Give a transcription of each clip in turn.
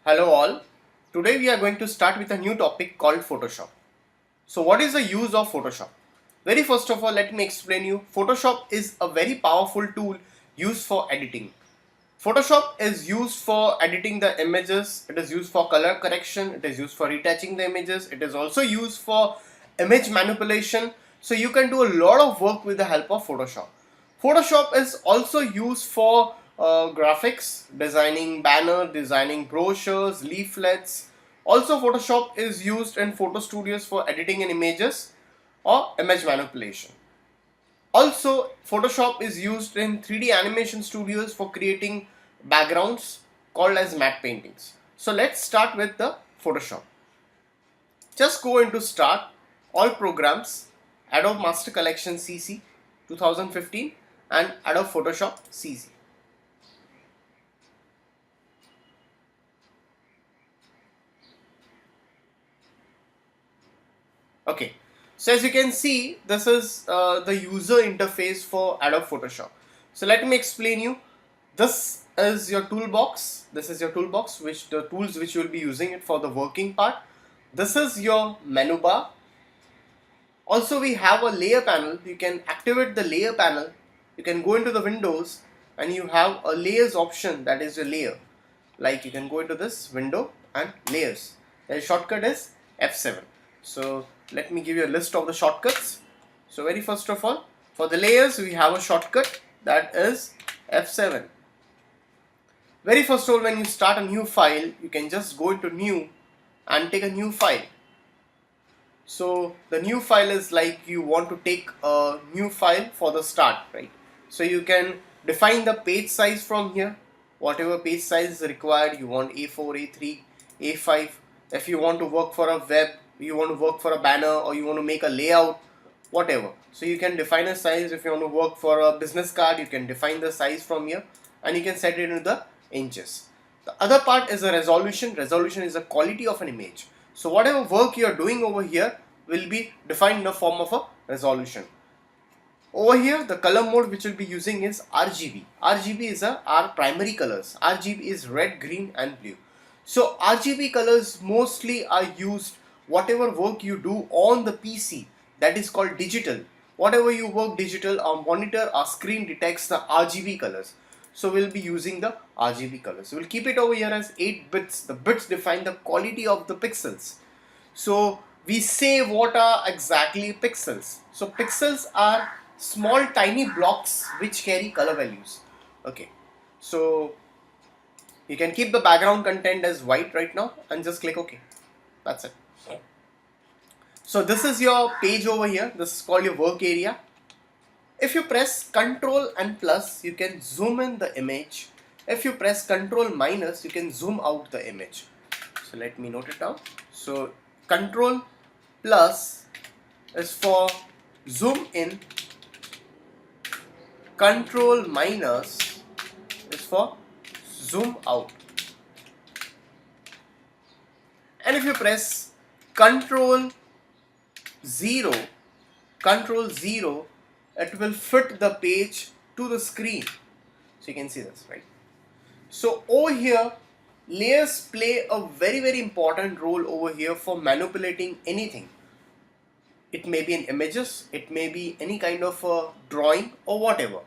Hello all. Today we are going to start with a new topic called Photoshop. So what is the use of Photoshop? Very first of all, let me explain you. Photoshop is a very powerful tool used for editing. Photoshop is used for editing the images, it is used for color correction, it is used for retouching the images, it is also used for image manipulation. So you can do a lot of work with the help of Photoshop. Photoshop is also used for graphics, designing banner, designing brochures, leaflets. Also Photoshop is used in photo studios for editing in images or image manipulation. Also, Photoshop is used in 3D animation studios for creating backgrounds called as matte paintings. So let's start with the Photoshop. Just go into Start, All Programs, Adobe Master Collection CC 2015 and Adobe Photoshop CC. Okay, so as you can see, this is the user interface for Adobe Photoshop. So let me explain you. This is your toolbox. This is your toolbox, which the tools which you will be using it for the working part. This is your menu bar. Also, we have a layer panel. You can activate the layer panel. You can go into the windows and you have a layers option, that is your layer. Like you can go into this window and layers. The shortcut is F7. So let me give you a list of the shortcuts. So very first of all, for the layers we have a shortcut, that is F7. Very first of all, when you start a new file, you can just go into new and take a new file. So the new file is like you want to take a new file for the start, right? So you can define the page size from here. Whatever page size is required, you want A4, A3, A5. If you want to work for a web, you want to work for a banner, or you want to make a layout, whatever. So you can define a size. If you want to work for a business card, you can define the size from here and you can set it into the inches. The other part is a resolution. Resolution is the quality of an image. So whatever work you are doing over here will be defined in the form of a resolution. Over here, the color mode which we'll be using is RGB. RGB is our primary colors. RGB is red, green and blue. So RGB colors mostly are used whatever work you do on the PC, that is called digital. Whatever you work digital, our monitor, our screen detects the RGB colors. So we'll be using the RGB colors. So we'll keep it over here as 8 bits. The bits define the quality of the pixels. So we say what are exactly pixels. So pixels are small tiny blocks which carry color values. Okay, so you can keep the background content as white right now and just click OK. That's it. So this is your page over here. This is called your work area. If you press Ctrl and plus, you can zoom in the image. If you press Ctrl minus, you can zoom out the image. So let me note it down. So Ctrl plus is for zoom in, Ctrl minus is for zoom out. And if you press Ctrl 0, it will fit the page to the screen. So you can see this, right? So over here, layers play a very important role over here for manipulating anything. It may be in images, it may be any kind of a drawing or whatever.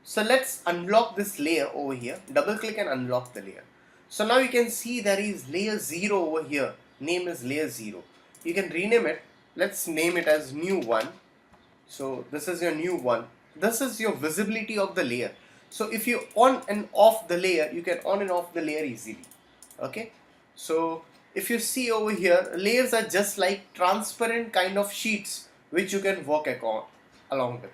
So let's unlock this layer over here. Double click and unlock the layer. So now you can see there is layer 0 over here. Name is layer 0. You can rename it. Let's name it as new 1. So this is your new one. This is your visibility of the layer. So if you on and off the layer, you can on and off the layer easily. Okay. So if you see over here, layers are just like transparent kind of sheets which you can work along with.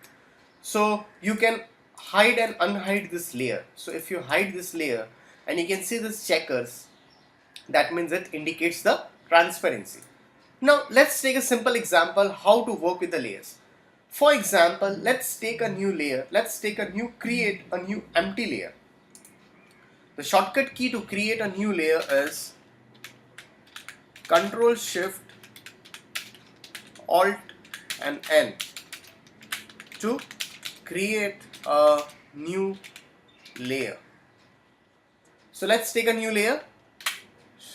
So you can hide and unhide this layer. So if you hide this layer and you can see this checkers, that means it indicates the transparency. Now let's take a simple example how to work with the layers. For example, let's take a new layer. Let's create a new empty layer. The shortcut key to create a new layer is Ctrl Shift Alt and N to create a new layer. So let's take a new layer.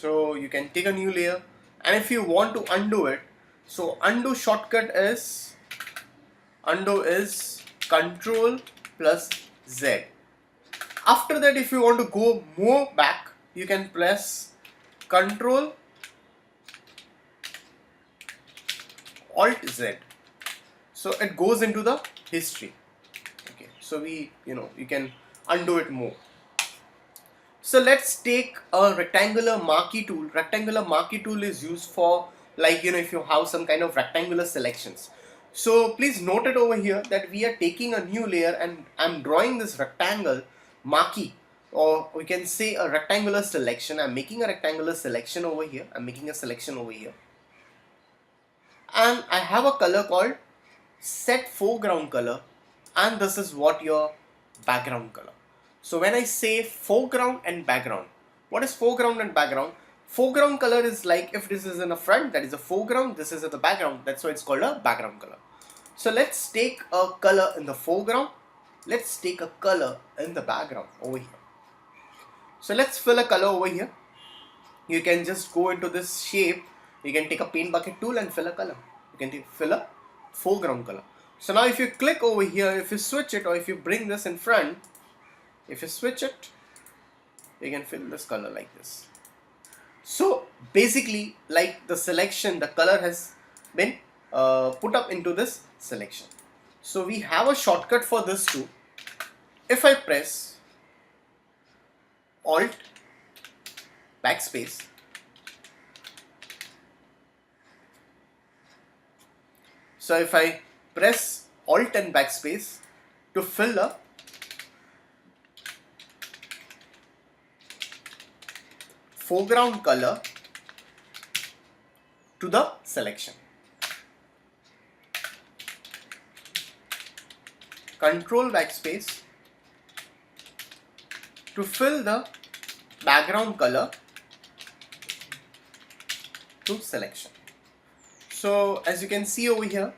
So you can take a new layer, and if you want to undo it, so undo shortcut is Control plus Z. After that, if you want to go more back, you can press Control Alt Z. So it goes into the history. Okay, so you can undo it more. So let's take a rectangular marquee tool. Rectangular marquee tool is used for, like, if you have some kind of rectangular selections. So please note it over here that we are taking a new layer and I'm drawing this rectangle marquee, or we can say a rectangular selection. I'm making a rectangular selection over here. I'm making a selection over here. And I have a color called set foreground color, and this is what your background color. So when I say foreground and background, what is foreground and background? Foreground color is like if this is in the front, that is a foreground, this is at the background, that's why it's called a background color. So let's take a color in the foreground, let's take a color in the background over here. So let's fill a color over here. You can just go into this shape, you can take a paint bucket tool and fill a color. You can fill a foreground color. So now if you click over here, if you switch it, or if you bring this in front, if you switch it, you can fill this color like this. So basically, like the selection, the color has been put up into this selection. So we have a shortcut for this too. If I press Alt backspace, so if I press Alt and backspace to fill the foreground color to the selection. Control backspace to fill the background color to selection. So as you can see over here,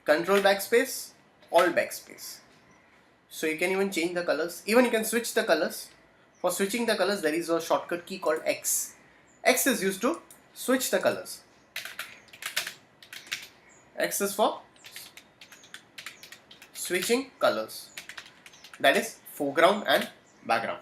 Control backspace, Alt backspace. So you can even change the colors, even you can switch the colors. For switching the colors, there is a shortcut key called X. X is used to switch the colors. X is for switching colors, that is foreground and background.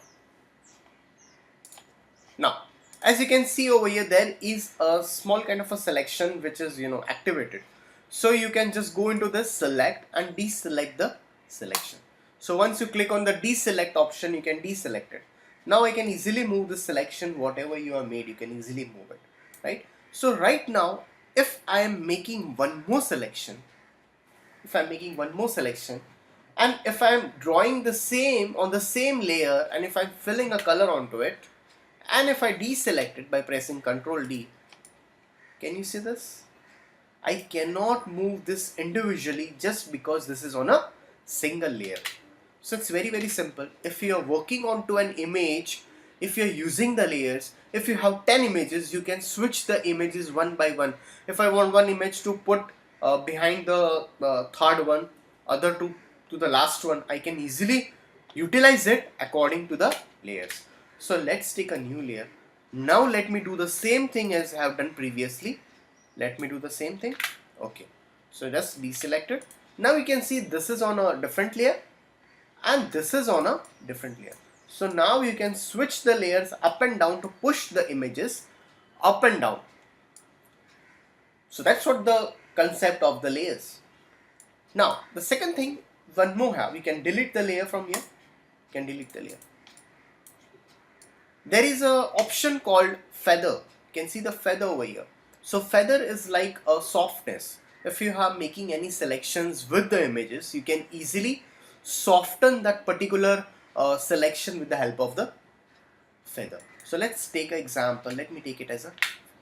Now as you can see over here, there is a small kind of a selection which is activated. So you can just go into this select and deselect the selection. So once you click on the deselect option, you can deselect it. Now I can easily move the selection, whatever you have made, you can easily move it, right? So right now, if I am making one more selection, and if I am drawing the same on the same layer, and if I'm filling a color onto it, and if I deselect it by pressing Ctrl D, can you see this? I cannot move this individually just because this is on a single layer. So it's very, very simple. If you are working onto an image, if you're using the layers, if you have 10 images, you can switch the images one by one. If I want one image to put behind the third one, other two to the last one, I can easily utilize it according to the layers. So let's take a new layer. Now let me do the same thing as I have done previously. Let me do the same thing. Okay, so just deselect it. Now you can see this is on a different layer and this is on a different layer. So now you can switch the layers up and down to push the images up and down. So that's what the concept of the layers. Now the second thing, one more have, you can delete the layer from here. You can delete the layer. There is a option called feather. You can see the feather over here. So feather is like a softness. If you are making any selections with the images, you can easily soften that particular selection with the help of the feather. So let's take an example. Let me take it as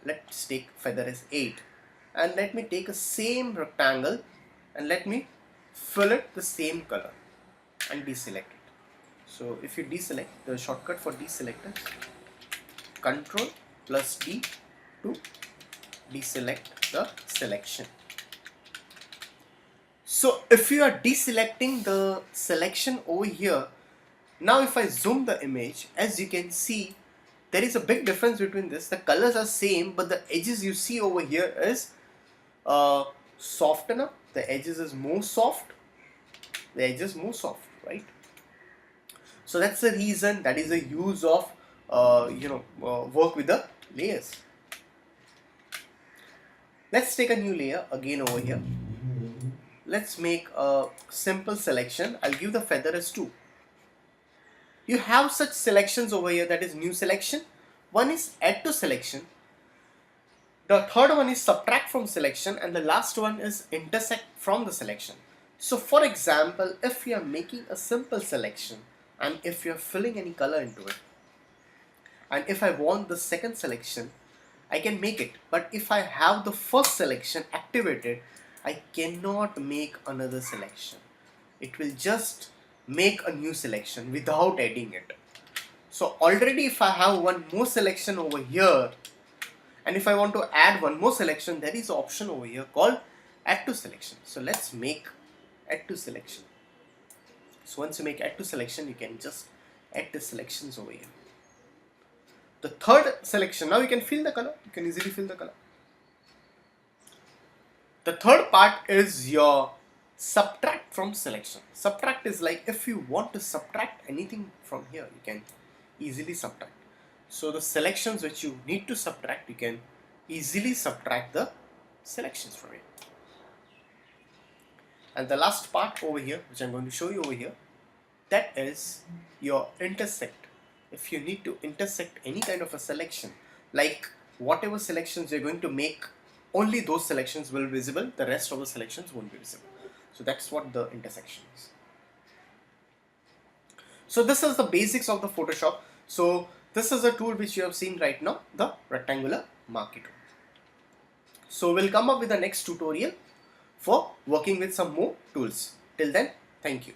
let's take feather as 8, and let me take a same rectangle and let me fill it the same color and deselect it. So if you deselect, the shortcut for deselect is Ctrl plus D to deselect the selection. So if you are deselecting the selection over here, Now if I zoom the image, as you can see, there is a big difference between this. The colors are same, but the edges you see over here is softer. The edges is more soft. The edges more soft, right? So that's the reason, that is the use of work with the layers. Let's take a new layer again over here. Let's make a simple selection. I'll give the feather as 2. You have such selections over here, that is new selection. One is add to selection. The third one is subtract from selection, and the last one is intersect from the selection. So for example, if you are making a simple selection and if you are filling any color into it, and if I want the second selection, I can make it. But if I have the first selection activated, I cannot make another selection. It will just make a new selection without adding it. So already if I have one more selection over here, and if I want to add one more selection, there is an option over here called add to selection. So let's make add to selection. So once you make add to selection, you can just add the selections over here. The third selection, now you can fill the color. You can easily fill the color. The third part is your subtract from selection. Subtract is like if you want to subtract anything from here, you can easily subtract. So the selections which you need to subtract, you can easily subtract the selections from it. And the last part over here, which I'm going to show you over here, that is your intersect. If you need to intersect any kind of a selection, like whatever selections you're going to make, only those selections will be visible, the rest of the selections won't be visible. So that's what the intersection is. So this is the basics of the Photoshop. So this is a tool which you have seen right now, the rectangular marquee tool. So we'll come up with the next tutorial for working with some more tools. Till then, thank you.